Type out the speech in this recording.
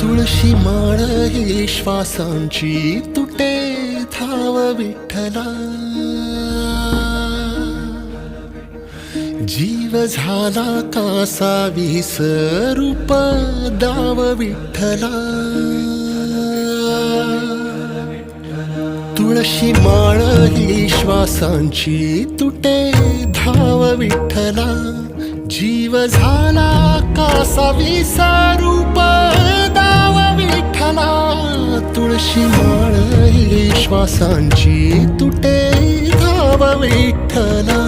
तुळशी माळ ही श्वासांची तुटे धाव विठ्ठला, जीव झाला कासा विसरूप दाव विठ्ठला. तुळशी माळ ही श्वासांची तुटे धाव विठ्ठला, जीव झाला कासा विसरूप दाव विठ्ठला. तुळशी माळ ही श्वासांची तुटे धाव विठ्ठला.